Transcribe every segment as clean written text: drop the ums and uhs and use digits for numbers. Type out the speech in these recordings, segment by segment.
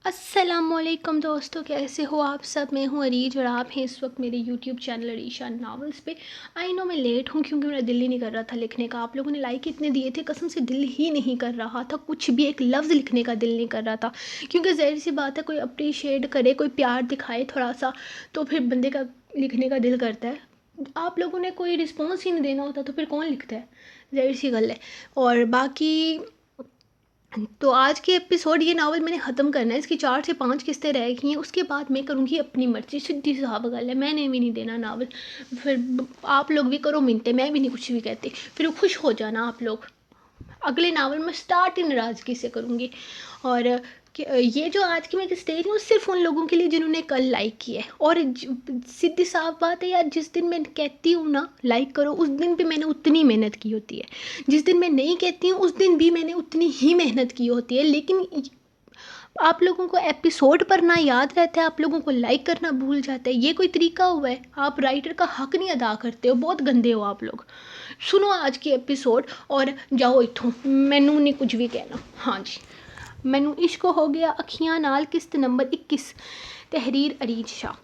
السلام علیکم دوستو، کیسے ہو آپ سب؟ میں ہوں عریج اور آپ ہیں اس وقت میرے یوٹیوب چینل عریشہ ناولز پہ۔ آئی نو میں لیٹ ہوں کیونکہ میرا دل ہی نہیں کر رہا تھا لکھنے کا۔ آپ لوگوں نے لائک اتنے دیے تھے، قسم سے دل ہی نہیں کر رہا تھا، کچھ بھی ایک لفظ لکھنے کا دل نہیں کر رہا تھا، کیونکہ ظاہر سی بات ہے کوئی اپریشیٹ کرے، کوئی پیار دکھائے تھوڑا سا، تو پھر بندے کا لکھنے کا دل کرتا ہے۔ آپ لوگوں نے کوئی رسپانس ہی نہیں دینا ہوتا تو پھر کون لکھتا ہے؟ ظاہر سی گل ہے۔ اور باقی تو آج کے ایپیسوڈ یہ ناول میں نے ختم کرنا ہے، اس کی 4 سے 5 قسطیں رہ گئی ہیں، اس کے بعد میں کروں گی اپنی مرضی۔ سیدھی صاحب گل ہے، میں نے بھی نہیں دینا ناول، پھر آپ لوگ بھی کرو منتے، میں بھی نہیں کچھ بھی کہتی، پھر خوش ہو جانا آپ لوگ۔ اگلے ناول میں سٹارٹ ہی ناراضگی سے کروں گی۔ اور یہ جو آج کی میں قسطیں رہی ہوں صرف ان لوگوں کے لیے جنہوں نے کل لائک کیا ہے۔ اور سیدھی صاف بات ہے یار، جس دن میں کہتی ہوں نا لائک کرو، اس دن بھی میں نے اتنی محنت کی ہوتی ہے، جس دن میں نہیں کہتی ہوں اس دن بھی میں نے اتنی ہی محنت کی ہوتی ہے، لیکن آپ لوگوں کو ایپیسوڈ پڑھنا یاد رہتا ہے، آپ لوگوں کو لائک کرنا بھول جاتا ہے۔ یہ کوئی طریقہ ہوا ہے؟ آپ رائٹر کا حق نہیں ادا کرتے ہو، بہت گندے ہو آپ لوگ۔ سنو آج کی ایپیسوڈ اور جاؤ اتھوں، مینوں نہیں کچھ بھی کہنا۔ ہاں جی، مینوں عشق ہو گیا اکھیاں نال، قسط نمبر 21، تحریر عریج شاہ۔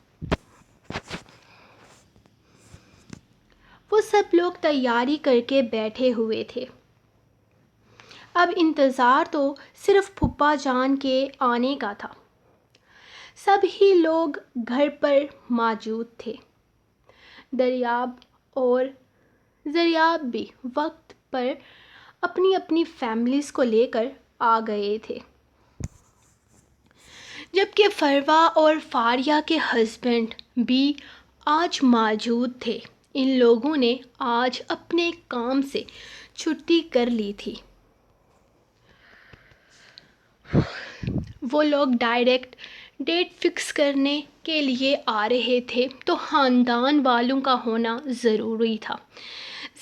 وہ سب لوگ تیاری کر کے بیٹھے ہوئے تھے، اب انتظار تو صرف پھپھا جان کے آنے کا تھا۔ سب ہی لوگ گھر پر موجود تھے، دریاب اور زریاب بھی وقت پر اپنی اپنی فیملیز کو لے کر آ گئے تھے، جبکہ فروا اور فاریہ کے ہسبینڈ بھی آج موجود تھے۔ ان لوگوں نے آج اپنے کام سے چھٹی کر لی تھی۔ وہ لوگ ڈائریکٹ ڈیٹ فکس کرنے کے لیے آ رہے تھے تو خاندان والوں کا ہونا ضروری تھا۔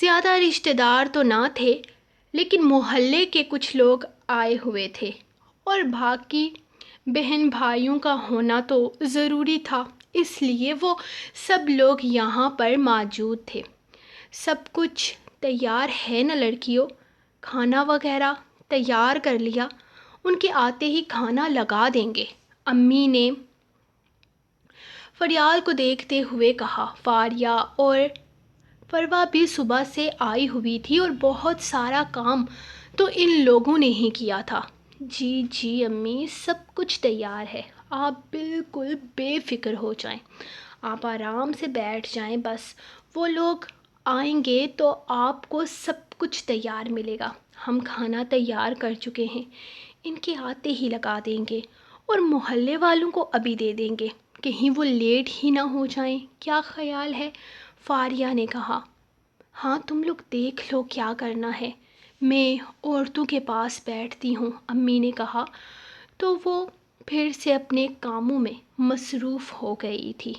زیادہ رشتہ دار تو نہ تھے، لیکن محلے کے کچھ لوگ آئے ہوئے تھے اور باقی بہن بھائیوں کا ہونا تو ضروری تھا، اس لیے وہ سب لوگ یہاں پر موجود تھے۔ سب کچھ تیار ہے نا لڑکیوں؟ کھانا وغیرہ تیار کر لیا؟ ان کے آتے ہی کھانا لگا دیں گے، امی نے فریال کو دیکھتے ہوئے کہا۔ فاریہ اور فروا بھی صبح سے آئی ہوئی تھی اور بہت سارا کام تو ان لوگوں نے ہی کیا تھا۔ جی جی امی، سب کچھ تیار ہے، آپ بالکل بے فکر ہو جائیں، آپ آرام سے بیٹھ جائیں، بس وہ لوگ آئیں گے تو آپ کو سب کچھ تیار ملے گا۔ ہم کھانا تیار کر چکے ہیں، ان کے آتے ہی لگا دیں گے اور محلے والوں کو ابھی دے دیں گے، کہیں وہ لیٹ ہی نہ ہو جائیں۔ کیا خیال ہے؟ فاریہ نے کہا۔ ہاں تم لوگ دیکھ لو کیا کرنا ہے، میں عورتوں کے پاس بیٹھتی ہوں، امی نے کہا تو وہ پھر سے اپنے کاموں میں مصروف ہو گئی تھی۔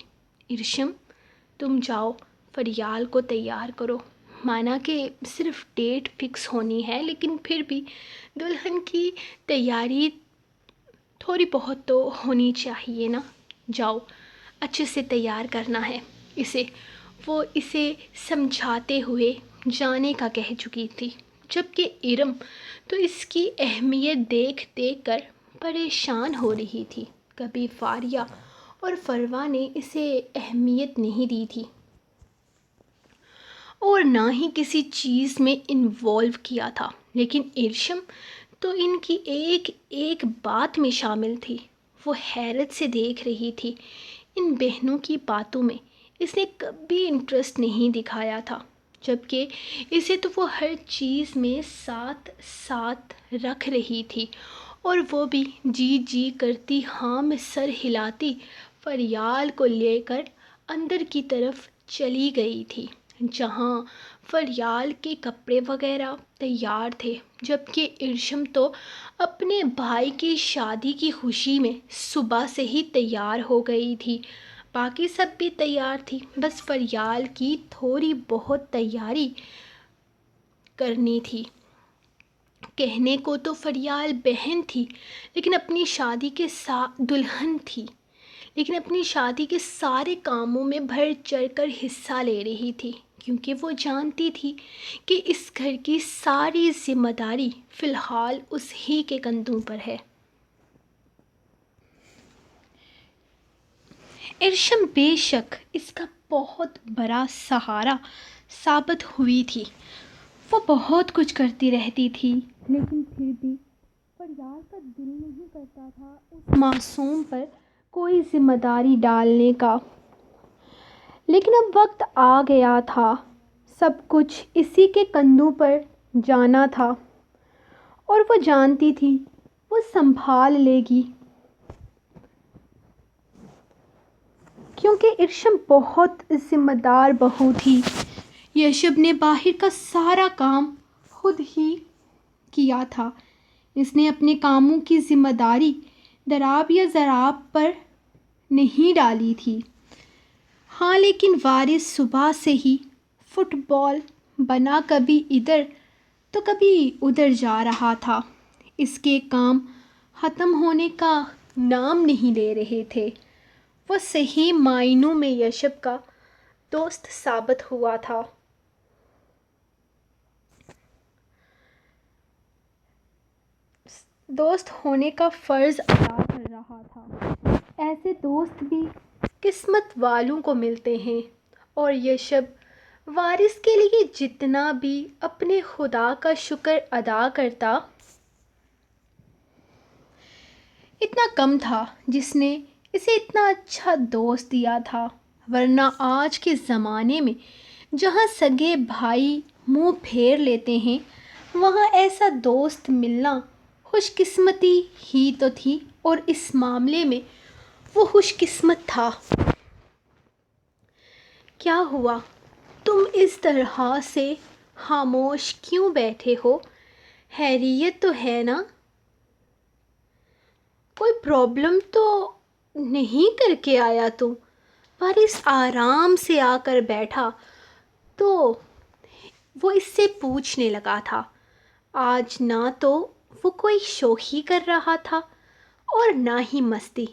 ارشم تم جاؤ فریال کو تیار کرو، مانا کہ صرف ڈیٹ فکس ہونی ہے، لیکن پھر بھی دلہن کی تیاری تھوڑی بہت تو ہونی چاہیے نا، جاؤ اچھے سے تیار کرنا ہے اسے۔ وہ اسے سمجھاتے ہوئے جانے کا کہہ چکی تھی، جبکہ ارم تو اس کی اہمیت دیکھ دیکھ کر پریشان ہو رہی تھی۔ کبھی فاریہ اور فروا نے اسے اہمیت نہیں دی تھی اور نہ ہی کسی چیز میں انوالو کیا تھا، لیکن ارشم تو ان کی ایک ایک بات میں شامل تھی۔ وہ حیرت سے دیکھ رہی تھی، ان بہنوں کی باتوں میں اس نے کبھی انٹرسٹ نہیں دکھایا تھا، جبکہ اسے تو وہ ہر چیز میں ساتھ ساتھ رکھ رہی تھی، اور وہ بھی جی جی کرتی، ہاں میں سر ہلاتی فریال کو لے کر اندر کی طرف چلی گئی تھی، جہاں فریال کے کپڑے وغیرہ تیار تھے، جبکہ ارشم تو اپنے بھائی کی شادی کی خوشی میں صبح سے ہی تیار ہو گئی تھی۔ باقی سب بھی تیار تھی، بس فریال کی تھوڑی بہت تیاری کرنی تھی۔ کہنے کو تو فریال بہن تھی، لیکن اپنی شادی کے دلہن تھی، لیکن اپنی شادی کے سارے کاموں میں بڑھ چڑھ کر حصہ لے رہی تھی، کیونکہ وہ جانتی تھی کہ اس گھر کی ساری ذمہ داری فی الحال اس ہی کے کندھوں پر ہے۔ ارشم بے شک اس کا بہت بڑا سہارا ثابت ہوئی تھی۔ وہ بہت کچھ کرتی رہتی تھی لیکن پھر بھی فریال کا دل نہیں کرتا تھا اس معصوم پر کوئی ذمہ داری ڈالنے کا۔ لیکن اب وقت آ گیا تھا، سب کچھ اسی کے کندھوں پر جانا تھا اور وہ جانتی تھی وہ سنبھال لے گی، کیونکہ ارشم بہت ذمہ دار بہو تھی۔ یشب نے باہر کا سارا کام خود ہی کیا تھا۔ اس نے اپنے کاموں کی ذمہ داری دراب یا زراب پر نہیں ڈالی تھی۔ ہاں لیکن وارث صبح سے ہی فٹ بال بنا کبھی ادھر تو کبھی ادھر جا رہا تھا۔ اس کے کام ختم ہونے کا نام نہیں لے رہے تھے۔ وہ صحیح معنوں میں یشب کا دوست ثابت ہوا تھا۔ دوست ہونے کا فرض ادا کر رہا تھا۔ ایسے دوست بھی قسمت والوں کو ملتے ہیں، اور یشب وارث کے لیے جتنا بھی اپنے خدا کا شکر ادا کرتا اتنا کم تھا جس نے اسے اتنا اچھا دوست دیا تھا۔ ورنہ آج کے زمانے میں جہاں سگے بھائی منہ پھیر لیتے ہیں وہاں ایسا دوست ملنا خوش قسمتی ہی تو تھی، اور اس معاملے میں وہ خوش قسمت تھا۔ کیا ہوا؟ تم اس طرح سے خاموش کیوں بیٹھے ہو؟ خیریت تو ہے نا؟ کوئی پرابلم تو نہیں کر کے آیا تم؟ وارث آرام سے آ کر بیٹھا تو وہ اس سے پوچھنے لگا تھا۔ آج نہ تو وہ کوئی شوخی کر رہا تھا اور نہ ہی مستی،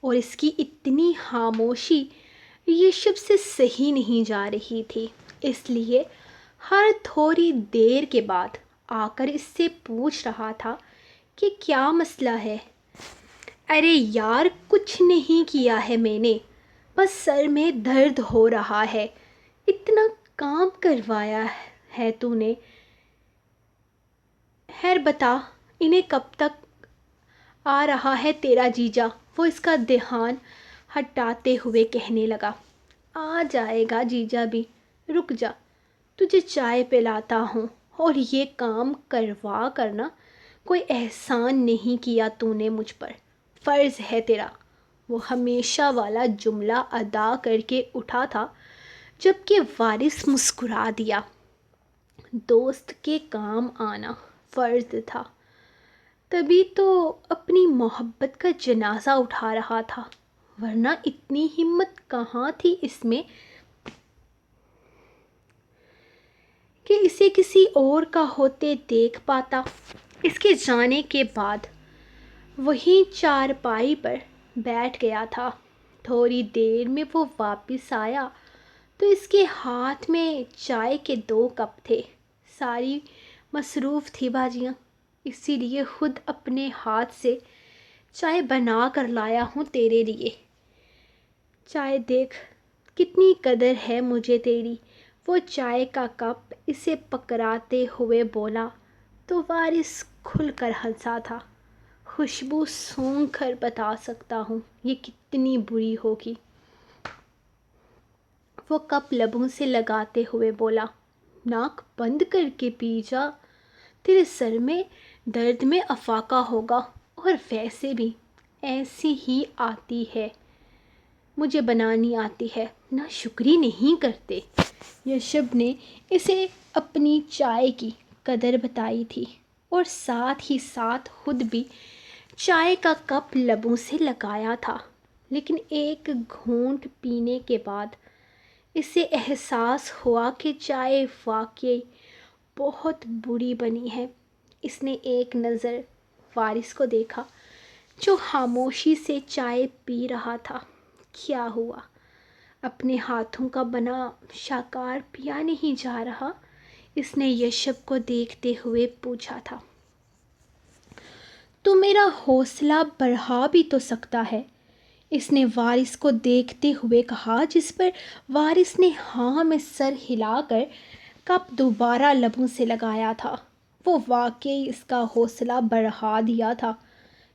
اور اس کی اتنی خاموشی یشب سے صحیح نہیں جا رہی تھی، اس لیے ہر تھوڑی دیر کے بعد آ کر اس سے پوچھ رہا تھا کہ کیا مسئلہ ہے؟ ارے یار کچھ نہیں کیا ہے میں نے، بس سر میں درد ہو رہا ہے۔ اتنا کام کروایا ہے تو نے، خیر بتا انہیں کب تک آ رہا ہے تیرا جیجا؟ وہ اس کا دھیان ہٹاتے ہوئے کہنے لگا۔ آ جائے گا جیجا بھی، رک جا، تجھے چائے پلاتا ہوں۔ اور یہ کام کروا کرنا کوئی احسان نہیں کیا تو نے مجھ پر، فرض ہے تیرا۔ وہ ہمیشہ والا جملہ ادا کر کے اٹھا تھا جبکہ وارث مسکرا دیا۔ دوست کے کام آنا فرض تھا، تبھی تو اپنی محبت کا جنازہ اٹھا رہا تھا، ورنہ اتنی ہمت کہاں تھی اس میں کہ اسے کسی اور کا ہوتے دیکھ پاتا۔ اس کے جانے کے بعد وہیں چارپائی پر بیٹھ گیا تھا۔ تھوڑی دیر میں وہ واپس آیا تو اس کے ہاتھ میں چائے کے 2 کپ تھے۔ ساری مصروف تھی باجیاں، اسی لیے خود اپنے ہاتھ سے چائے بنا کر لایا ہوں تیرے لیے۔ چائے دیکھ کتنی قدر ہے مجھے تیری۔ وہ چائے کا کپ اسے پکڑاتے ہوئے بولا تو وارث کھل کر ہنسا تھا۔ خوشبو سونگھ کر بتا سکتا ہوں یہ کتنی بری ہوگی۔ وہ کپ لبوں سے لگاتے ہوئے بولا، ناک بند کر کے پی جا، تیرے سر میں درد میں افاقہ ہوگا، اور ویسے بھی ایسی ہی آتی ہے، مجھے بنانی آتی ہے، نہ شکری نہیں کرتے۔ یشب نے اسے اپنی چائے کی قدر بتائی تھی اور ساتھ ہی ساتھ خود بھی چائے کا کپ لبوں سے لگایا تھا، لیکن ایک گھونٹ پینے کے بعد اسے احساس ہوا کہ چائے واقعی بہت بری بنی ہے۔ اس نے ایک نظر وارث کو دیکھا جو خاموشی سے چائے پی رہا تھا۔ کیا ہوا؟ اپنے ہاتھوں کا بنا شاکار پیا نہیں جا رہا؟ اس نے یشب کو دیکھتے ہوئے پوچھا تھا۔ تو میرا حوصلہ بڑھا بھی تو سکتا ہے، اس نے وارث کو دیکھتے ہوئے کہا، جس پر وارث نے ہاں میں سر ہلا کر کپ دوبارہ لبوں سے لگایا تھا۔ وہ واقعی اس کا حوصلہ بڑھا دیا تھا۔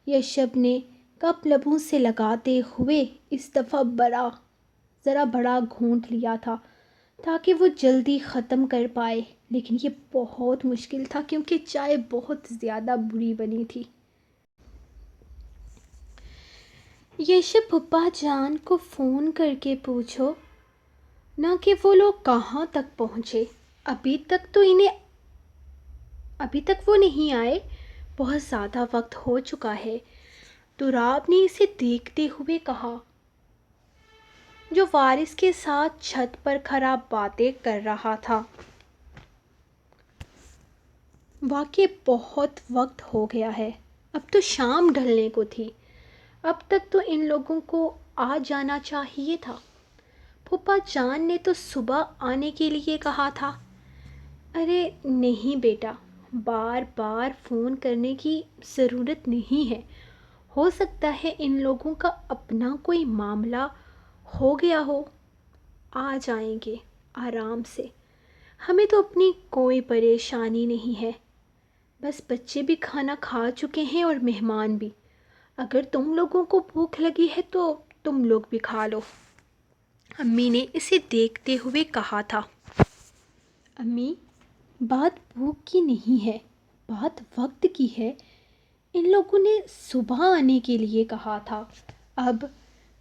یشب نے کپ لبوں سے لگاتے ہوئے اس دفعہ ذرا بڑا گھونٹ لیا تھا تاکہ وہ جلدی ختم کر پائے، لیکن یہ بہت مشکل تھا کیونکہ چائے بہت زیادہ بری بنی تھی۔ یشب، پھپھا جان کو فون کر کے پوچھو نہ کہ وہ لوگ کہاں تک پہنچے، ابھی تک وہ نہیں آئے، بہت زیادہ وقت ہو چکا ہے، تراب نے اسے دیکھتے ہوئے کہا، جو وارث کے ساتھ چھت پر کھڑا باتیں کر رہا تھا۔ واقعی بہت وقت ہو گیا ہے، اب تو شام ڈھلنے کو تھی، اب تک تو ان لوگوں کو آ جانا چاہیے تھا۔ پھپھا جان نے تو صبح آنے کے لیے کہا تھا۔ ارے نہیں بیٹا، بار بار فون کرنے کی ضرورت نہیں ہے، ہو سکتا ہے ان لوگوں کا اپنا کوئی معاملہ ہو گیا ہو، آ جائیں گے آرام سے، ہمیں تو اپنی کوئی پریشانی نہیں ہے، بس بچے بھی کھانا کھا چکے ہیں اور مہمان بھی، اگر تم لوگوں کو بھوک لگی ہے تو تم لوگ بھی کھا لو، امی نے اسے دیکھتے ہوئے کہا تھا۔ امی، بات بھوک کی نہیں ہے، بات وقت کی ہے، ان لوگوں نے صبح آنے کے لیے کہا تھا، اب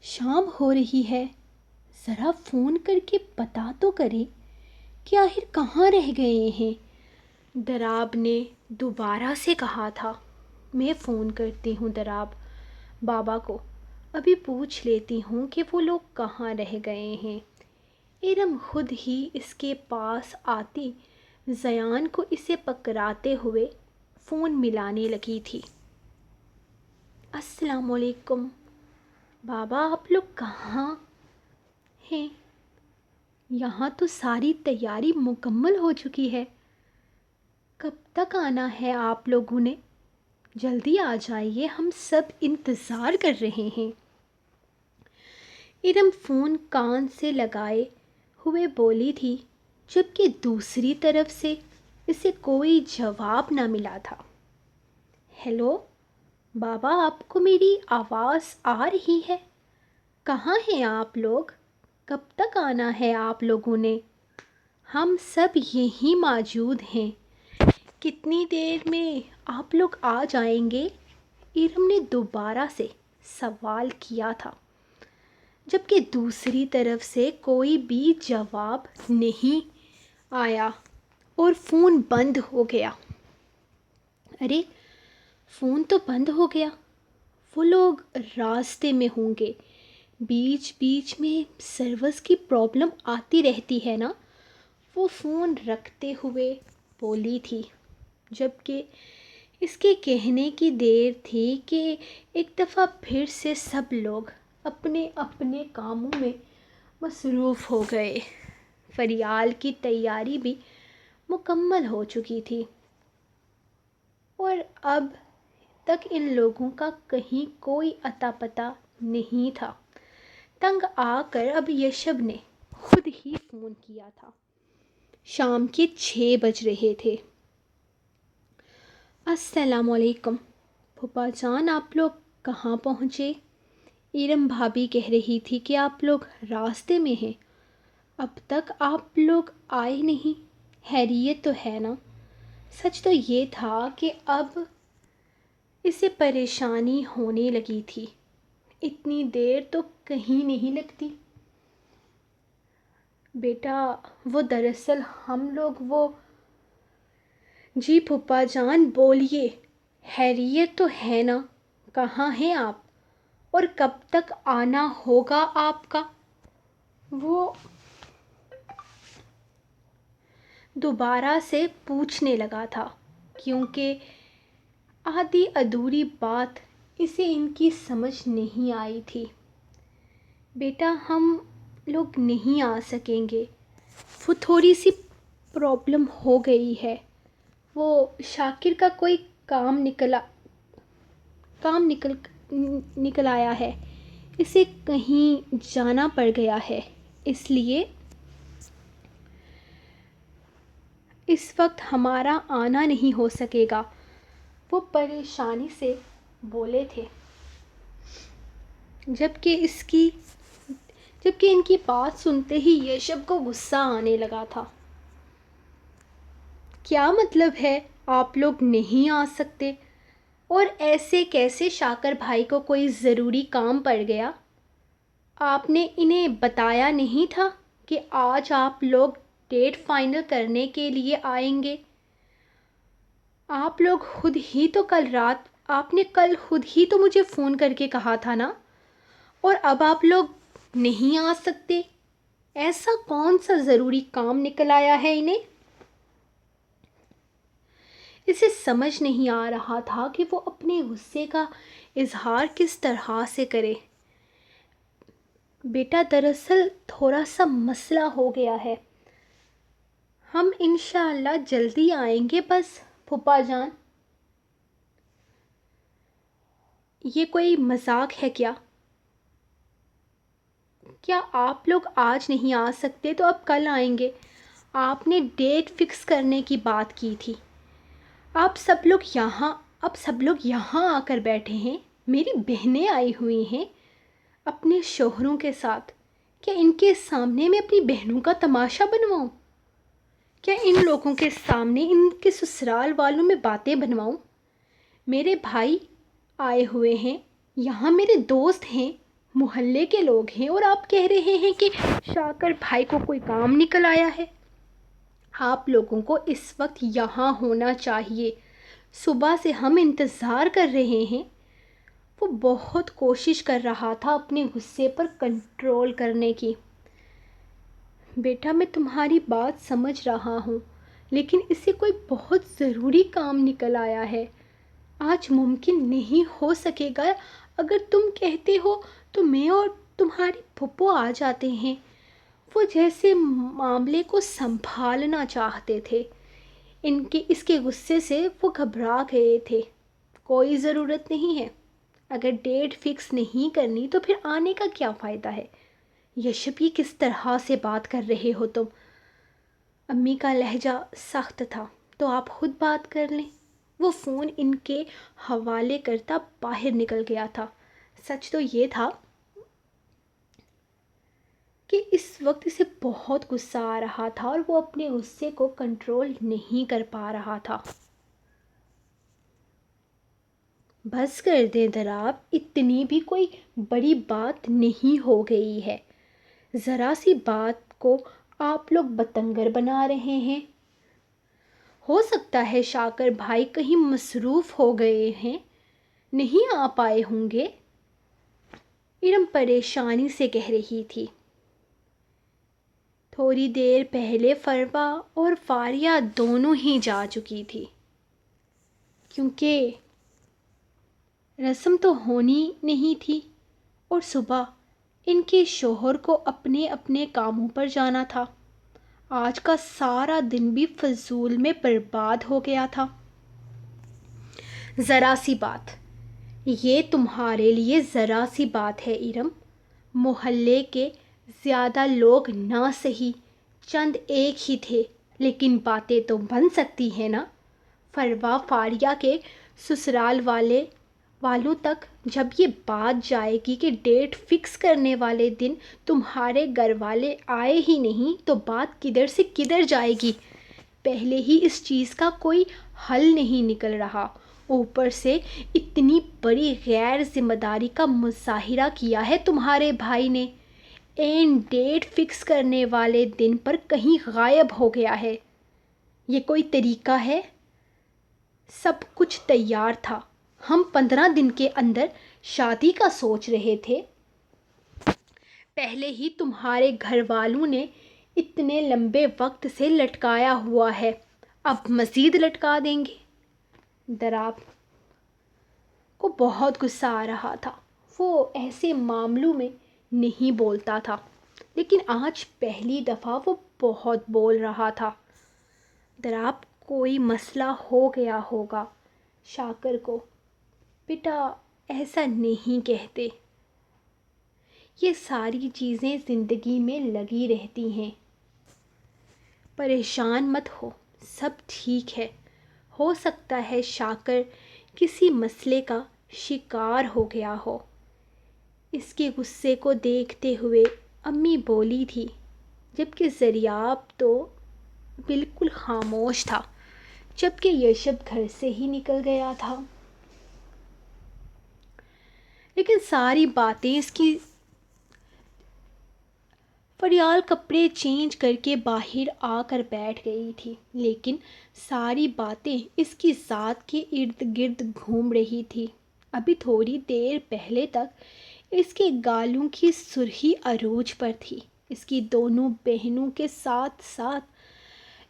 شام ہو رہی ہے، ذرا فون کر کے پتا تو کریں کہ آخر کہاں رہ گئے ہیں۔ دراب نے دوبارہ سے کہا تھا۔ میں فون کرتی ہوں دراب بابا کو، ابھی پوچھ لیتی ہوں کہ وہ لوگ کہاں رہ گئے ہیں۔ ارم خود ہی اس کے پاس آتی زیان کو اسے پکڑاتے ہوئے فون ملانے لگی تھی۔ السلام علیکم بابا، آپ لوگ کہاں ہیں؟ یہاں تو ساری تیاری مکمل ہو چکی ہے، کب تک آنا ہے آپ لوگوں نے؟ جلدی آ جائیے، ہم سب انتظار کر رہے ہیں۔ ارم فون کان سے لگائے ہوئے بولی تھی، جبکہ دوسری طرف سے اسے کوئی جواب نہ ملا تھا۔ ہیلو بابا، آپ کو میری آواز آ رہی ہے؟ کہاں ہیں آپ لوگ؟ کب تک آنا ہے آپ لوگوں نے؟ ہم سب یہیں موجود ہیں، کتنی دیر میں آپ لوگ آ جائیں گے؟ ارم نے دوبارہ سے سوال کیا تھا، جبکہ دوسری طرف سے کوئی بھی جواب نہیں آیا اور فون بند ہو گیا۔ ارے فون تو بند ہو گیا، وہ لوگ راستے میں ہوں گے، بیچ بیچ میں سروس کی پرابلم آتی رہتی ہے نا، وہ فون رکھتے ہوئے بولی تھی، جبکہ اس کے کہنے کی دیر تھی کہ ایک دفعہ پھر سے سب لوگ اپنے اپنے کاموں میں مصروف ہو گئے۔ فریال کی تیاری بھی مکمل ہو چکی تھی اور اب تک ان لوگوں کا کہیں کوئی اتا پتہ نہیں تھا۔ تنگ آ کر اب یشب نے خود ہی فون کیا تھا۔ شام کے 6 بج رہے تھے۔ السلام علیکم پھپھا جان، آپ لوگ کہاں پہنچے؟ ارم بھابھی کہہ رہی تھی کہ آپ لوگ راستے میں ہیں، اب تک آپ لوگ آئے نہیں، خیریت تو ہے نا؟ سچ تو یہ تھا کہ اب اسے پریشانی ہونے لگی تھی، اتنی دیر تو کہیں نہیں لگتی۔ بیٹا وہ دراصل ہم لوگ جی پھپھا جان بولیے، خیریت تو ہے نا؟ کہاں ہیں آپ اور کب تک آنا ہوگا آپ کا؟ وہ دوبارہ سے پوچھنے لگا تھا، کیونکہ آدھی ادھوری بات اسے ان کی سمجھ نہیں آئی تھی۔ بیٹا ہم لوگ نہیں آ سکیں گے، وہ تھوڑی سی پرابلم ہو گئی ہے، وہ شاکر کا کوئی کام نکل آیا ہے، اسے کہیں جانا پڑ گیا ہے، اس لیے اس وقت ہمارا آنا نہیں ہو سکے گا۔ وہ پریشانی سے بولے تھے، جبکہ ان کی بات سنتے ہی یشب کو غصہ آنے لگا تھا۔ کیا مطلب ہے آپ لوگ نہیں آ سکتے؟ اور ایسے کیسے؟ شاکر بھائی کو کوئی ضروری کام پڑ گیا؟ آپ نے انہیں بتایا نہیں تھا کہ آج آپ لوگ ڈیٹ فائنل کرنے کے لیے آئیں گے؟ آپ نے کل خود ہی تو مجھے فون کر کے کہا تھا نا، اور اب آپ لوگ نہیں آ سکتے۔ ایسا کون سا ضروری کام نکل آیا ہے انہیں؟ اسے سمجھ نہیں آ رہا تھا کہ وہ اپنے غصے کا اظہار کس طرح سے کرے۔ بیٹا، دراصل تھوڑا سا مسئلہ ہو گیا ہے، ہم انشاءاللہ جلدی آئیں گے بس۔ پھوپھا جان، یہ کوئی مذاق ہے کیا؟ کیا آپ لوگ آج نہیں آ سکتے تو اب کل آئیں گے؟ آپ نے ڈیٹ فکس کرنے کی بات کی تھی۔ اب سب لوگ یہاں آ کر بیٹھے ہیں، میری بہنیں آئی ہوئی ہیں اپنے شوہروں کے ساتھ۔ کیا ان کے سامنے میں اپنی بہنوں کا تماشا بنواؤں؟ کیا ان لوگوں کے سامنے ان کے سسرال والوں میں باتیں بنواؤں؟ میرے بھائی آئے ہوئے ہیں، یہاں میرے دوست ہیں، محلے کے لوگ ہیں، اور آپ کہہ رہے ہیں کہ شاکر بھائی کو کوئی کام نکل آیا ہے۔ آپ لوگوں کو اس وقت یہاں ہونا چاہیے، صبح سے ہم انتظار کر رہے ہیں۔ وہ بہت کوشش کر رہا تھا اپنے غصے پر کنٹرول کرنے کی۔ بیٹا، میں تمہاری بات سمجھ رہا ہوں، لیکن اسے کوئی بہت ضروری کام نکل آیا ہے، آج ممکن نہیں ہو سکے گا۔ اگر تم کہتے ہو تو میں اور تمہاری پھپھو آ جاتے ہیں۔ وہ جیسے معاملے کو سنبھالنا چاہتے تھے، اس کے غصے سے وہ گھبرا گئے تھے۔ کوئی ضرورت نہیں ہے، اگر ڈیٹ فکس نہیں کرنی تو پھر آنے کا کیا فائدہ ہے؟ یشب، یہ کس طرح سے بات کر رہے ہو تم؟ امی کا لہجہ سخت تھا، تو آپ خود بات کر لیں۔ وہ فون ان کے حوالے کرتا باہر نکل گیا تھا۔ سچ تو یہ تھا کہ اس وقت اسے بہت غصہ آ رہا تھا اور وہ اپنے غصے کو کنٹرول نہیں کر پا رہا تھا۔ بس کر دیں دراب، اتنی بھی کوئی بڑی بات نہیں ہو گئی ہے، ذرا سی بات کو آپ لوگ بتنگڑ بنا رہے ہیں۔ ہو سکتا ہے شاکر بھائی کہیں مصروف ہو گئے ہیں، نہیں آ پائے ہوں گے، ارم پریشانی سے کہہ رہی تھی۔ تھوڑی دیر پہلے فروا اور فاریہ دونوں ہی جا چکی تھی، کیونکہ رسم تو ہونی نہیں تھی، اور صبح ان کے شوہر کو اپنے اپنے کاموں پر جانا تھا۔ آج کا سارا دن بھی فضول میں برباد ہو گیا تھا۔ ذرا سی بات، یہ تمہارے لیے ذرا سی بات ہے ارم، محلے کے زیادہ لوگ نہ سہی چند ایک ہی تھے، لیکن باتیں تو بن سکتی ہیں نا۔ فروا فاریہ کے سسرال والوں تک جب یہ بات جائے گی کہ ڈیٹ فکس کرنے والے دن تمہارے گھر والے آئے ہی نہیں، تو بات کدھر سے کدھر جائے گی؟ پہلے ہی اس چیز کا کوئی حل نہیں نکل رہا، اوپر سے اتنی بڑی غیر ذمہ داری کا مظاہرہ کیا ہے تمہارے بھائی نے، این ڈیٹ فکس کرنے والے دن پر کہیں غائب ہو گیا ہے۔ یہ کوئی طریقہ ہے؟ سب کچھ تیار تھا، ہم 15 دن کے اندر شادی کا سوچ رہے تھے۔ پہلے ہی تمہارے گھر والوں نے اتنے لمبے وقت سے لٹکایا ہوا ہے، اب مزید لٹکا دیں گے۔ دراب کو بہت غصہ آ رہا تھا، وہ ایسے معاملوں میں نہیں بولتا تھا، لیکن آج پہلی دفعہ وہ بہت بول رہا تھا۔ دراب، کوئی مسئلہ ہو گیا ہوگا شاکر کو۔ بیٹا، ایسا نہیں کہتے، یہ ساری چیزیں زندگی میں لگی رہتی ہیں۔ پریشان مت ہو، سب ٹھیک ہے۔ ہو سکتا ہے شاکر کسی مسئلے کا شکار ہو گیا ہو۔ اس کے غصے کو دیکھتے ہوئے امی بولی تھی، جبکہ زریاب تو بالکل خاموش تھا، جبکہ یشب گھر سے ہی نکل گیا تھا۔ لیکن ساری باتیں اس کی فریال کپڑے چینج کر کے باہر آ کر بیٹھ گئی تھی، لیکن ساری باتیں اس کی ذات کے ارد گرد گھوم رہی تھی۔ ابھی تھوڑی دیر پہلے تک اس کے گالوں کی سرخی عروج پر تھی۔ اس کی دونوں بہنوں کے ساتھ ساتھ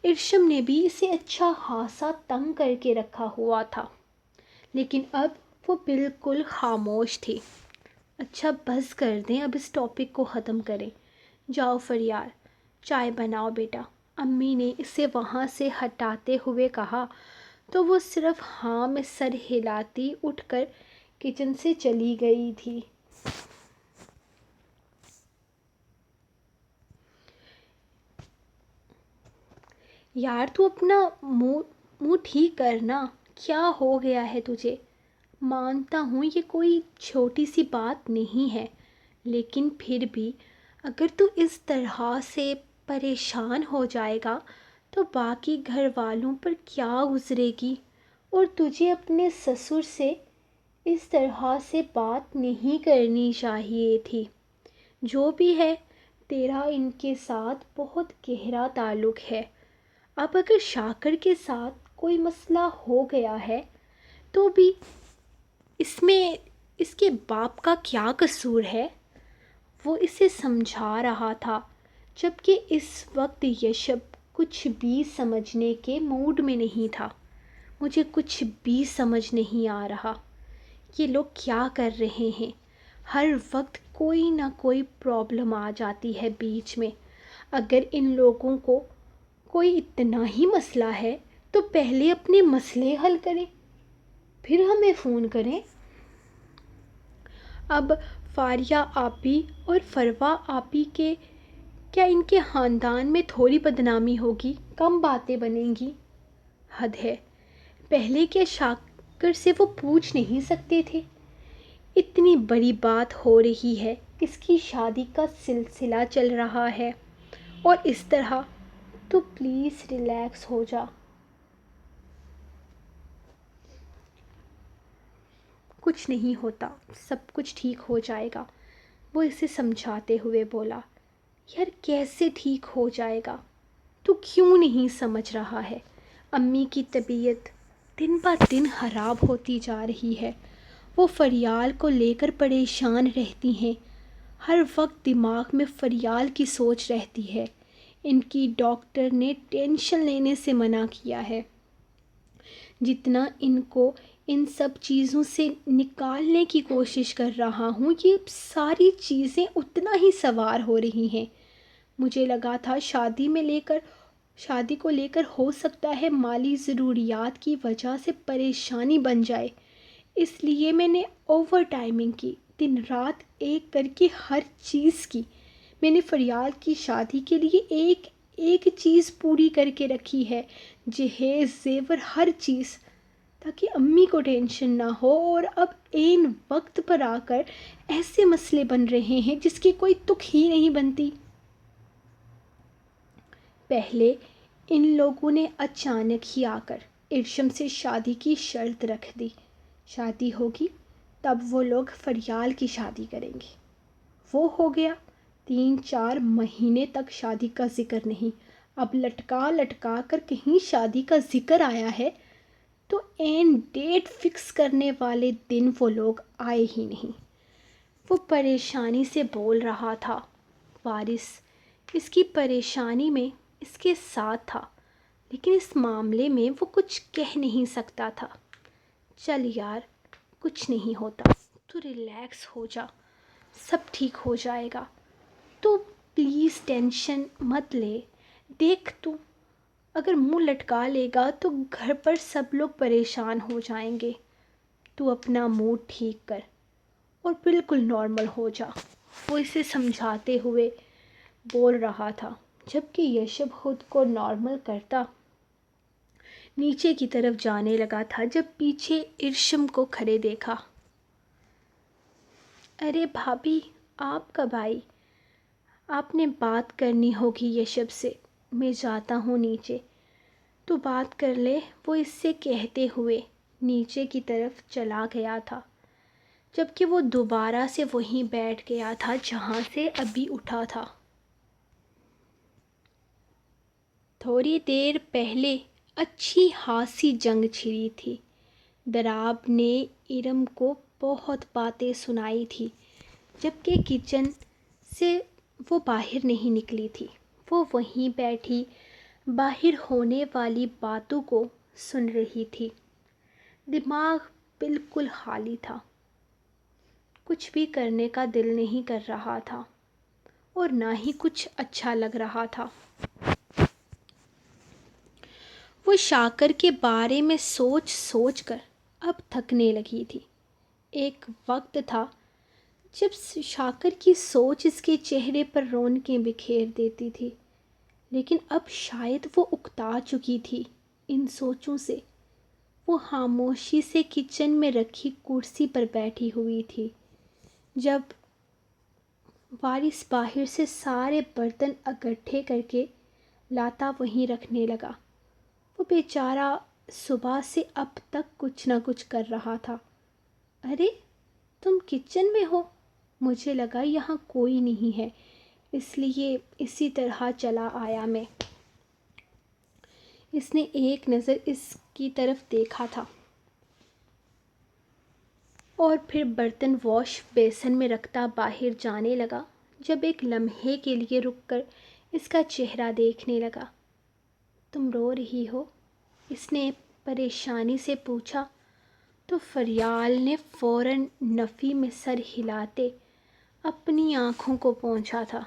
ارشم نے بھی اسے اچھا خاصا تنگ کر کے رکھا ہوا تھا، لیکن اب وہ بالکل خاموش تھی۔ اچھا بس کر دیں، اب اس ٹاپک کو ختم کریں۔ جاؤ فریال، چائے بناؤ بیٹا، امی نے اسے وہاں سے ہٹاتے ہوئے کہا تو وہ صرف ہاں میں سر ہلاتی اٹھ کر کچن سے چلی گئی تھی۔ یار تو اپنا منہ ٹھیک کرنا، کیا ہو گیا ہے تجھے؟ مانتا ہوں یہ کوئی چھوٹی سی بات نہیں ہے، لیکن پھر بھی اگر تو اس طرح سے پریشان ہو جائے گا تو باقی گھر والوں پر کیا گزرے گی؟ اور تجھے اپنے سسر سے اس طرح سے بات نہیں کرنی چاہیے تھی۔ جو بھی ہے، تیرا ان کے ساتھ بہت گہرا تعلق ہے۔ اب اگر شاکر کے ساتھ کوئی مسئلہ ہو گیا ہے تو بھی اس میں اس کے باپ کا کیا قصور ہے؟ وہ اسے سمجھا رہا تھا، جبکہ اس وقت یشب کچھ بھی سمجھنے کے موڈ میں نہیں تھا۔ مجھے کچھ بھی سمجھ نہیں آ رہا، یہ لوگ کیا کر رہے ہیں؟ ہر وقت کوئی نہ کوئی پرابلم آ جاتی ہے بیچ میں۔ اگر ان لوگوں کو کوئی اتنا ہی مسئلہ ہے تو پہلے اپنے مسئلے حل کریں، پھر ہمیں فون کریں۔ اب فاریہ آپی اور فروا آپی کے کیا ان کے خاندان میں تھوڑی بدنامی ہوگی، کم باتیں بنیں گی؟ حد ہے، پہلے کیا شاکر سے وہ پوچھ نہیں سکتے تھے؟ اتنی بڑی بات ہو رہی ہے، اس کی شادی کا سلسلہ چل رہا ہے اور اس طرح تو پلیز ریلیکس ہو جا۔ کچھ نہیں ہوتا، سب کچھ ٹھیک ہو جائے گا، وہ اسے سمجھاتے ہوئے بولا۔ یار کیسے ٹھیک ہو جائے گا؟ تو کیوں نہیں سمجھ رہا ہے؟ امی کی طبیعت دن بہ دن خراب ہوتی جا رہی ہے، وہ فریال کو لے کر پریشان رہتی ہیں، ہر وقت دماغ میں فریال کی سوچ رہتی ہے۔ ان کی ڈاکٹر نے ٹینشن لینے سے منع کیا ہے۔ جتنا ان کو ان سب چیزوں سے نکالنے کی کوشش کر رہا ہوں، یہ ساری چیزیں اتنا ہی سوار ہو رہی ہیں۔ مجھے لگا تھا شادی کو لے کر ہو سکتا ہے مالی ضروریات کی وجہ سے پریشانی بن جائے، اس لیے میں نے اوور ٹائمنگ کی، دن رات ایک کر کے ہر چیز کی۔ میں نے فریال کی شادی کے لیے ایک ایک چیز پوری کر کے رکھی ہے، جہیز زیور ہر چیز، تاکہ امی کو ٹینشن نہ ہو۔ اور اب عین وقت پر آ کر ایسے مسئلے بن رہے ہیں جس کی کوئی تک ہی نہیں بنتی۔ پہلے ان لوگوں نے اچانک ہی آ کر ارشم سے شادی کی شرط رکھ دی، شادی ہوگی تب وہ لوگ فریال کی شادی کریں گے۔ وہ ہو گیا 3-4 مہینے تک شادی کا ذکر نہیں، اب لٹکا کر کہیں شادی کا ذکر آیا ہے تو عین ڈیٹ فکس کرنے والے دن وہ لوگ آئے ہی نہیں۔ وہ پریشانی سے بول رہا تھا، وارث اس کی پریشانی میں اس کے ساتھ تھا، لیکن اس معاملے میں وہ کچھ کہہ نہیں سکتا تھا۔ چل یار، کچھ نہیں ہوتا، تو ریلیکس ہو جا، سب ٹھیک ہو جائے گا، تو پلیز ٹینشن مت لے۔ دیکھ تو اگر منہ لٹکا لے گا تو گھر پر سب لوگ پریشان ہو جائیں گے۔ تو اپنا موڈ ٹھیک کر اور بالکل نارمل ہو جا۔ وہ اسے سمجھاتے ہوئے بول رہا تھا، جبکہ یشب خود کو نارمل کرتا نیچے کی طرف جانے لگا تھا جب پیچھے ارشم کو کھڑے دیکھا۔ ارے بھابھی، آپ کب آئی؟ آپ نے بات کرنی ہوگی یشب سے، میں جاتا ہوں نیچے، تو بات کر لے، وہ اس سے کہتے ہوئے نیچے کی طرف چلا گیا تھا، جبکہ وہ دوبارہ سے وہیں بیٹھ گیا تھا جہاں سے ابھی اٹھا تھا۔ تھوڑی دیر پہلے اچھی خاصی جنگ چھڑی تھی۔ دراب نے ارم کو بہت باتیں سنائی تھی، جبکہ کچن سے وہ باہر نہیں نکلی تھی۔ وہ وہیں بیٹھی باہر ہونے والی باتوں کو سن رہی تھی۔ دماغ بالکل خالی تھا، کچھ بھی کرنے کا دل نہیں کر رہا تھا اور نہ ہی کچھ اچھا لگ رہا تھا۔ وہ شاکر کے بارے میں سوچ سوچ کر اب تھکنے لگی تھی۔ ایک وقت تھا جب شاکر کی سوچ اس کے چہرے پر رونقیں بکھیر دیتی تھی، لیکن اب شاید وہ اکتا چکی تھی ان سوچوں سے۔ وہ خاموشی سے کچن میں رکھی کرسی پر بیٹھی ہوئی تھی جب وارث باہر سے سارے برتن اکٹھے کر کے لاتا وہیں رکھنے لگا۔ وہ بیچارہ صبح سے اب تک کچھ نہ کچھ کر رہا تھا۔ ارے تم کچن میں ہو؟ مجھے لگا یہاں کوئی نہیں ہے، اس لیے اسی طرح چلا آیا میں۔ اس نے ایک نظر اس کی طرف دیکھا تھا اور پھر برتن واش بیسن میں رکھتا باہر جانے لگا، جب ایک لمحے کے لیے رک کر اس کا چہرہ دیکھنے لگا۔ تم رو رہی ہو؟ اس نے پریشانی سے پوچھا تو فریال نے فوراً نفی میں سر ہلاتے اپنی آنکھوں کو پوچھا تھا۔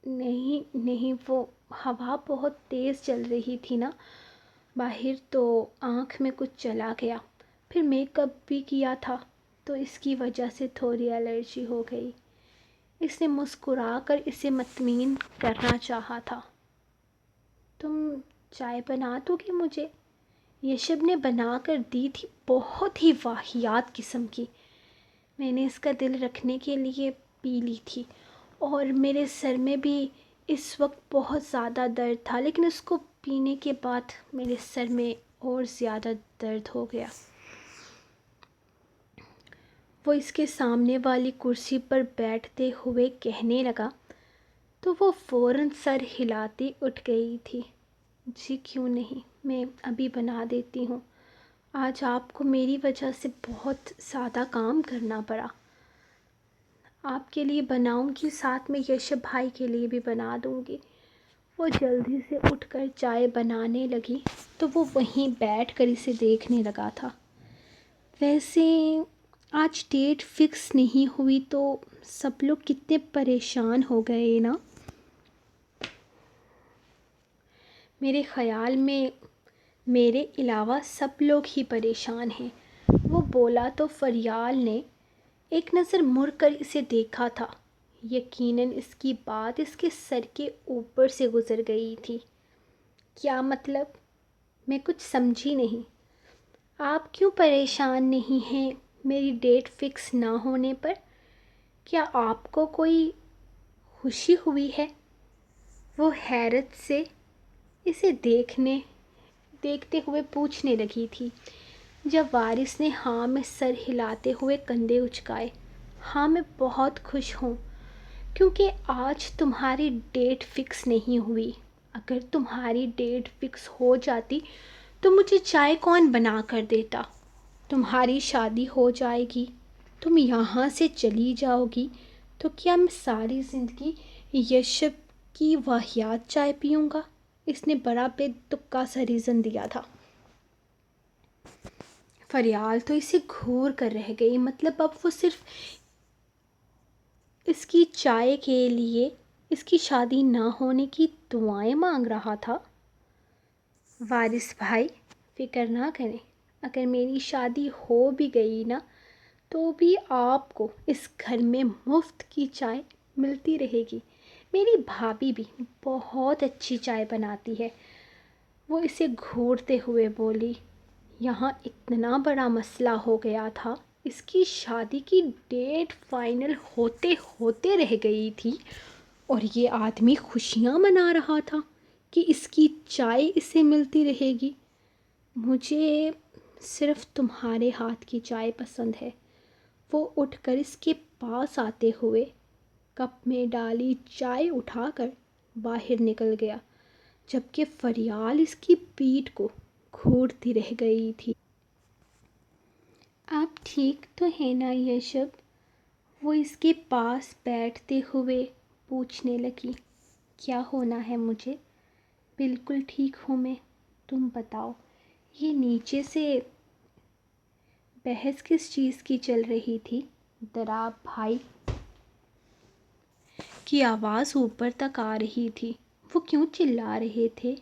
نہیں نہیں، وہ ہوا بہت تیز چل رہی تھی نا باہر، تو آنکھ میں کچھ چلا گیا، پھر میک اپ بھی کیا تھا تو اس کی وجہ سے تھوڑی الرجی ہو گئی۔ اس نے مسکرا کر اسے مطمئن کرنا چاہا تھا۔ تم چائے بنا دو گی مجھے؟ یشب نے بنا کر دی تھی، بہت ہی واہیات قسم کی۔ میں نے اس کا دل رکھنے کے لیے پی لی تھی، اور میرے سر میں بھی اس وقت بہت زیادہ درد تھا، لیکن اس کو پینے کے بعد میرے سر میں اور زیادہ درد ہو گیا۔ وہ اس کے سامنے والی کرسی پر بیٹھتے ہوئے کہنے لگا تو وہ فوراً سر ہلاتی اٹھ گئی تھی۔ جی کیوں نہیں، میں ابھی بنا دیتی ہوں۔ آج آپ کو میری وجہ سے بہت زیادہ کام کرنا پڑا۔ آپ کے لیے بناؤں گی، ساتھ میں یشب بھائی کے لیے بھی بنا دوں گی۔ وہ جلدی سے اٹھ کر چائے بنانے لگی تو وہ وہیں بیٹھ کر اسے دیکھنے لگا تھا۔ ویسے آج ڈیٹ فکس نہیں ہوئی تو سب لوگ کتنے پریشان ہو گئے نا۔ میرے خیال میں میرے علاوہ سب لوگ ہی پریشان ہیں، وہ بولا تو فریال نے ایک نظر مڑ کر اسے دیکھا تھا۔ یقیناً اس کی بات اس کے سر کے اوپر سے گزر گئی تھی۔ کیا مطلب؟ میں کچھ سمجھی نہیں۔ آپ کیوں پریشان نہیں ہیں میری ڈیٹ فکس نہ ہونے پر؟ کیا آپ کو کوئی خوشی ہوئی ہے؟ وہ حیرت سے اسے دیکھتے ہوئے پوچھنے لگی تھی جب وارث نے ہاں میں سر ہلاتے ہوئے کندھے اچکائے۔ ہاں میں بہت خوش ہوں، کیونکہ آج تمہاری ڈیٹ فکس نہیں ہوئی۔ اگر تمہاری ڈیٹ فکس ہو جاتی تو مجھے چائے کون بنا کر دیتا؟ تمہاری شادی ہو جائے گی، تم یہاں سے چلی جاؤ گی، تو کیا میں ساری زندگی یشب کی واہیات چائے پیوں گا؟ اس نے بڑا بے تکا سا ریزن دیا تھا۔ فریال تو اسے گھور کر رہ گئی، مطلب اب وہ صرف اس کی چائے کے لیے اس کی شادی نہ ہونے کی دعائیں مانگ رہا تھا۔ وارث بھائی فکر نہ کریں، اگر میری شادی ہو بھی گئی نا تو بھی آپ کو اس گھر میں مفت کی چائے ملتی رہے گی۔ میری بھابھی بھی بہت اچھی چائے بناتی ہے، وہ اسے گھورتے ہوئے بولی۔ یہاں اتنا بڑا مسئلہ ہو گیا تھا، اس کی شادی کی ڈیٹ فائنل ہوتے ہوتے رہ گئی تھی اور یہ آدمی خوشیاں منا رہا تھا کہ اس کی چائے اسے ملتی رہے گی۔ مجھے صرف تمہارے ہاتھ کی چائے پسند ہے۔ وہ اٹھ کر اس کے پاس آتے ہوئے کپ میں ڈالی چائے اٹھا کر باہر نکل گیا، جبکہ فریال اس کی پیٹھ کو گھورتی رہ گئی تھی۔ آپ ٹھیک تو ہیں نا یشب؟ وہ اس کے پاس بیٹھتے ہوئے پوچھنے لگی۔ کیا ہونا ہے مجھے؟ بالکل ٹھیک ہوں میں، تم بتاؤ۔ یہ نیچے سے بحث کس چیز کی چل رہی تھی؟ دراب بھائی کی آواز اوپر تک آ رہی تھی۔ وہ کیوں چلا رہے تھے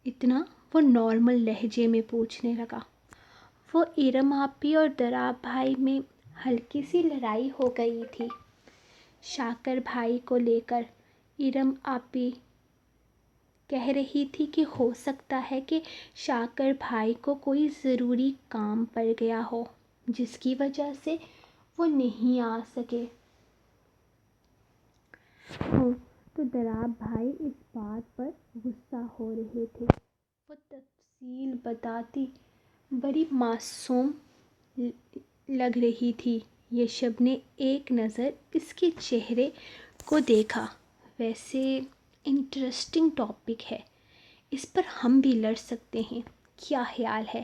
اتنا؟ وہ نارمل لہجے میں پوچھنے لگا۔ وہ ارم آپی اور دراب بھائی میں ہلکی سی لڑائی ہو گئی تھی شاکر بھائی کو لے کر۔ ارم آپی کہہ رہی تھی کہ ہو سکتا ہے کہ شاکر بھائی کو کوئی ضروری کام پڑ گیا ہو جس کی وجہ سے وہ نہیں آ سکے ہوں، تو دراب بھائی اس بات پر غصہ ہو رہے تھے۔ وہ تفصیل بتاتی بڑی معصوم لگ رہی تھی۔ یشب نے ایک نظر اس کے چہرے کو دیکھا۔ ویسے انٹرسٹنگ ٹاپک ہے، اس پر ہم بھی لڑ سکتے ہیں، کیا خیال ہے؟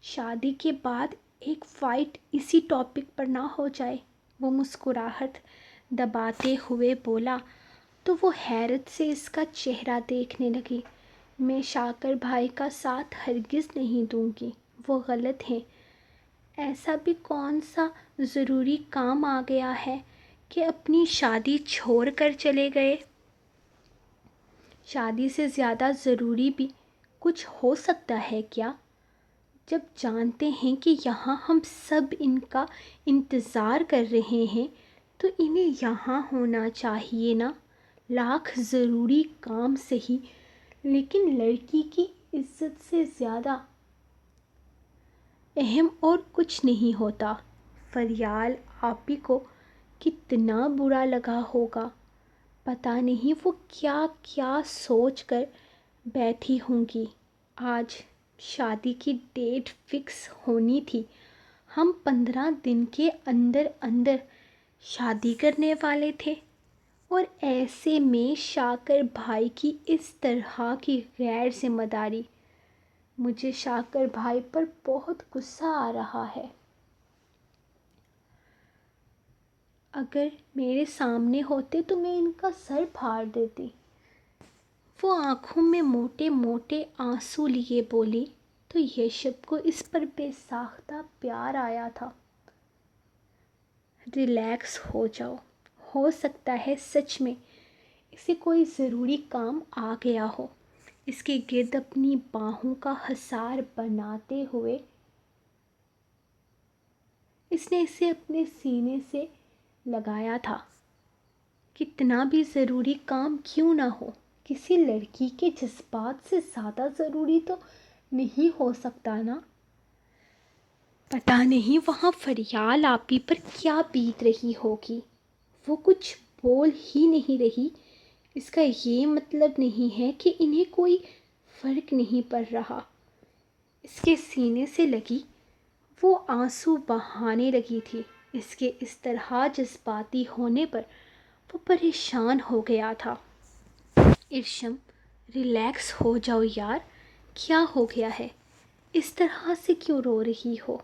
شادی کے بعد ایک فائٹ اسی ٹاپک پر نہ ہو جائے؟ وہ مسکراہٹ دباتے ہوئے بولا تو وہ حیرت سے اس کا چہرہ دیکھنے لگی۔ میں شاکر بھائی کا ساتھ ہرگز نہیں دوں گی، وہ غلط ہیں۔ ایسا بھی کون سا ضروری کام آ گیا ہے کہ اپنی شادی چھوڑ کر چلے گئے؟ شادی سے زیادہ ضروری بھی کچھ ہو سکتا ہے کیا؟ جب جانتے ہیں کہ یہاں ہم سب ان کا انتظار کر رہے ہیں تو انہیں یہاں ہونا چاہیے نا۔ لاکھ ضروری کام صحیح، لیکن لڑکی کی عزت سے زیادہ اہم اور کچھ نہیں ہوتا۔ فریال آپی کو کتنا برا لگا ہوگا، پتہ نہیں وہ کیا کیا سوچ کر بیٹھی ہوں گی۔ آج شادی کی ڈیٹ فکس ہونی تھی، ہم 15 دن کے اندر اندر شادی کرنے والے تھے، اور ایسے میں شاکر بھائی کی اس طرح کی غیر ذمہ داری۔ مجھے شاکر بھائی پر بہت غصہ آ رہا ہے۔ اگر میرے سامنے ہوتے تو میں ان کا سر پھاڑ دیتی۔ وہ آنکھوں میں موٹے موٹے آنسو لیے بولی تو یشب کو اس پر بے ساختہ پیار آیا تھا۔ ریلیکس ہو جاؤ، ہو سکتا ہے سچ میں اسے کوئی ضروری کام آ گیا ہو۔ اس کے گرد اپنی باہوں کا حصار بناتے ہوئے اس نے اسے اپنے سینے سے لگایا تھا۔ کتنا بھی ضروری کام کیوں نہ ہو، کسی لڑکی کے جذبات سے زیادہ ضروری تو نہیں ہو سکتا نا۔ پتہ نہیں وہاں فریال آپی پر کیا بیت رہی ہوگی، وہ کچھ بول ہی نہیں رہی۔ اس کا یہ مطلب نہیں ہے کہ انہیں کوئی فرق نہیں پڑ رہا۔ اس کے سینے سے لگی وہ آنسو بہانے لگی تھی۔ اس کے اس طرح جذباتی ہونے پر وہ پریشان ہو گیا تھا۔ ارشم، ریلیکس ہو جاؤ یار، کیا ہو گیا ہے؟ اس طرح سے کیوں رو رہی ہو؟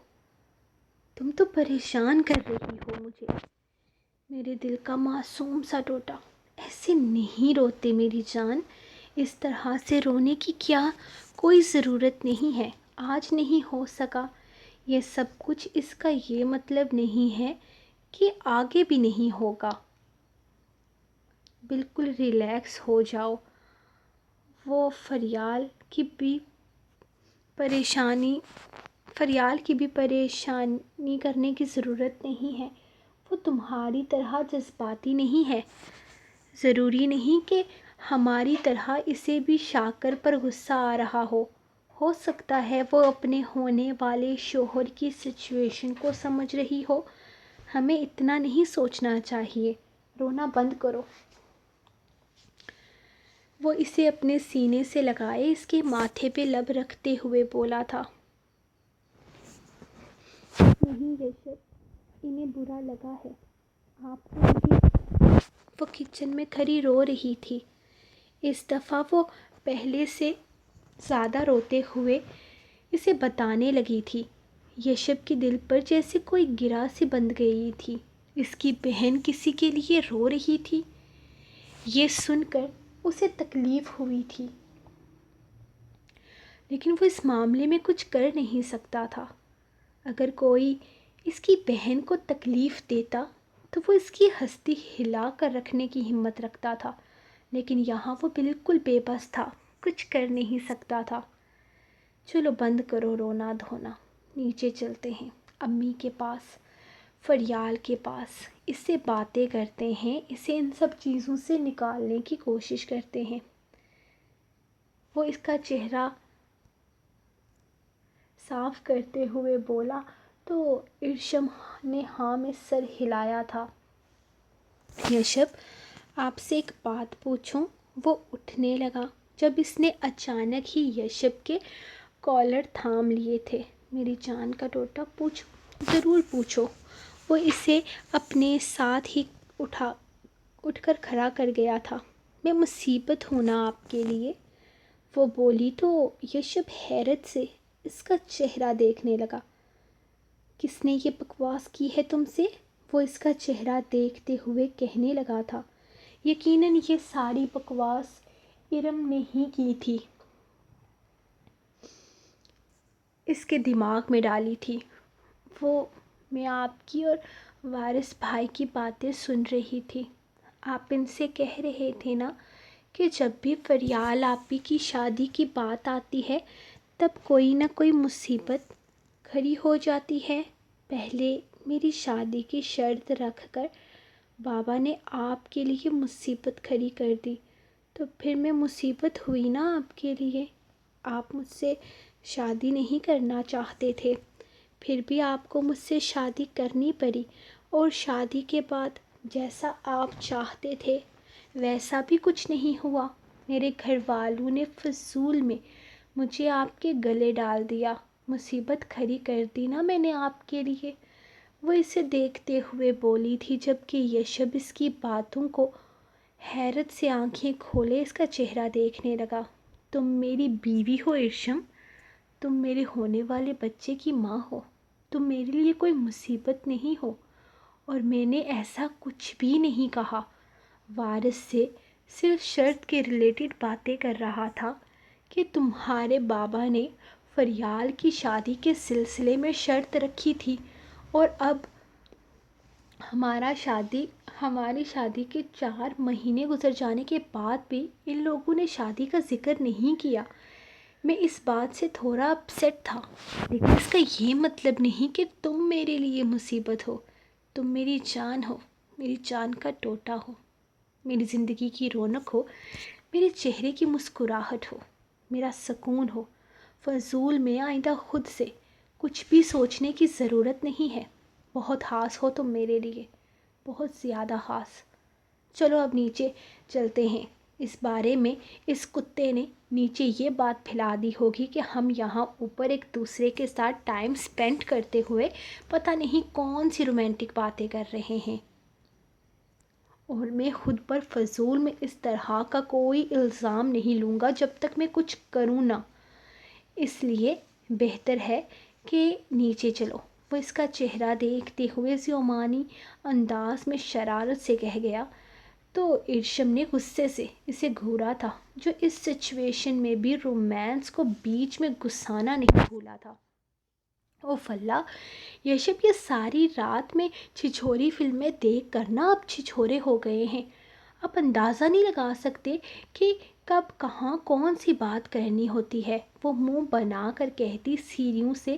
تم تو پریشان کر رہی ہو مجھے۔ میرے دل کا معصوم سا ٹوٹا۔ ایسے نہیں روتے میری جان، اس طرح سے رونے کی کیا کوئی ضرورت نہیں ہے۔ آج نہیں ہو سکا یہ سب کچھ، اس کا یہ مطلب نہیں ہے کہ آگے بھی نہیں ہوگا۔ بالکل ریلیکس ہو جاؤ۔ وہ فریال کی بھی پریشانی فریال کی بھی پریشانی کرنے کی ضرورت نہیں ہے، وہ تمہاری طرح جذباتی نہیں ہے۔ ضروری نہیں کہ ہماری طرح اسے بھی شاکر پر غصہ آ رہا ہو سکتا ہے وہ اپنے ہونے والے شوہر کی سچویشن کو سمجھ رہی ہو۔ ہمیں اتنا نہیں سوچنا چاہیے۔ رونا بند کرو۔ وہ اسے اپنے سینے سے لگائے اس کے ماتھے پہ لب رکھتے ہوئے بولا تھا۔ نہیں یشب، انہیں برا لگا ہے، آپ کو نہیں۔ وہ کچن میں کھڑی رو رہی تھی۔ اس دفعہ وہ پہلے سے زیادہ روتے ہوئے اسے بتانے لگی تھی۔ یشب کے دل پر جیسے کوئی گرہ سی بندھ گئی تھی۔ اس کی بہن کسی کے لیے رو رہی تھی، یہ سن کر اسے تکلیف ہوئی تھی، لیکن وہ اس معاملے میں کچھ کر نہیں سکتا تھا۔ اگر کوئی اس کی بہن کو تکلیف دیتا تو وہ اس کی ہستی ہلا کر رکھنے کی ہمت رکھتا تھا، لیکن یہاں وہ بالکل بے بس تھا، کچھ کر نہیں سکتا تھا۔ چلو بند کرو رونا دھونا، نیچے چلتے ہیں امی کے پاس، فریال کے پاس، اس سے باتیں کرتے ہیں، اسے ان سب چیزوں سے نکالنے کی کوشش کرتے ہیں۔ وہ اس کا چہرہ صاف کرتے ہوئے بولا تو ارشم نے ہاں میں سر ہلایا تھا۔ یشب، آپ سے ایک بات پوچھوں؟ وہ اٹھنے لگا جب اس نے اچانک ہی یشب کے کالر تھام لیے تھے۔ میری جان کا ٹوٹا، پوچھو، ضرور پوچھو۔ وہ اسے اپنے ساتھ ہی اٹھ کر کھڑا کر گیا تھا۔ میں مصیبت ہوں نا آپ کے لیے؟ وہ بولی تو یشب حیرت سے اس کا چہرہ دیکھنے لگا۔ کس نے یہ بکواس کی ہے تم سے؟ وہ اس کا چہرہ دیکھتے ہوئے کہنے لگا تھا۔ یقیناً یہ ساری بکواس ارم نے ہی کی تھی، اس کے دماغ میں ڈالی تھی۔ میں آپ کی اور وارث بھائی کی باتیں سن رہی تھی۔ آپ ان سے کہہ رہے تھے نا کہ جب بھی فریال آپی کی شادی کی بات آتی ہے تب کوئی نہ کوئی مصیبت کھڑی ہو جاتی ہے۔ پہلے میری شادی کی شرط رکھ کر بابا نے آپ کے لیے مصیبت کھڑی کر دی، تو پھر میں مصیبت ہوئی نا آپ کے لیے۔ آپ مجھ سے شادی نہیں کرنا چاہتے تھے، پھر بھی آپ کو مجھ سے شادی کرنی پڑی، اور شادی کے بعد جیسا آپ چاہتے تھے ویسا بھی کچھ نہیں ہوا۔ میرے گھر والوں نے فضول میں مجھے آپ کے گلے ڈال دیا، مصیبت کھڑی کر دی نا میں نے آپ کے لیے۔ وہ اسے دیکھتے ہوئے بولی تھی جبکہ یشب اس کی باتوں کو حیرت سے آنکھیں کھولے اس کا چہرہ دیکھنے لگا۔ تم میری بیوی ہو ارشم، تم میرے ہونے والے بچے کی ماں ہو، تم میرے لیے کوئی مصیبت نہیں ہو، اور میں نے ایسا کچھ بھی نہیں کہا۔ وارث سے صرف شرط کے ریلیٹڈ باتیں کر رہا تھا کہ تمہارے بابا نے فریال کی شادی کے سلسلے میں شرط رکھی تھی، اور اب ہماری شادی کے 4 مہینے گزر جانے کے بعد بھی ان لوگوں نے شادی کا ذکر نہیں کیا۔ میں اس بات سے تھوڑا اپسیٹ تھا، لیکن اس کا یہ مطلب نہیں کہ تم میرے لیے مصیبت ہو۔ تم میری جان ہو، میری جان کا ٹوٹا ہو، میری زندگی کی رونق ہو، میرے چہرے کی مسکراہٹ ہو، میرا سکون ہو۔ فضول میں آئندہ خود سے کچھ بھی سوچنے کی ضرورت نہیں ہے۔ بہت خاص ہو تم میرے لیے، بہت زیادہ خاص۔ چلو اب نیچے چلتے ہیں۔ اس بارے میں اس کتے نے نیچے یہ بات پھیلا دی ہوگی کہ ہم یہاں اوپر ایک دوسرے کے ساتھ ٹائم سپینڈ کرتے ہوئے پتہ نہیں کون سی رومانٹک باتیں کر رہے ہیں، اور میں خود پر فضول میں اس طرح کا کوئی الزام نہیں لوں گا جب تک میں کچھ کروں نہ۔ اس لیے بہتر ہے کہ نیچے چلو۔ وہ اس کا چہرہ دیکھتے ہوئے ذیومانی انداز میں شرارت سے کہہ گیا تو ارشم نے غصے سے اسے گھورا تھا، جو اس سچویشن میں بھی رومانس کو بیچ میں گھسانا نہیں بھولا تھا۔ اوف اللہ، یشب یہ ساری رات میں چھچھوری فلمیں دیکھ کر نا اب چھچھورے ہو گئے ہیں۔ اب اندازہ نہیں لگا سکتے کہ کب کہاں کون سی بات کرنی ہوتی ہے۔ وہ منہ بنا کر کہتی، سیڑھیوں سے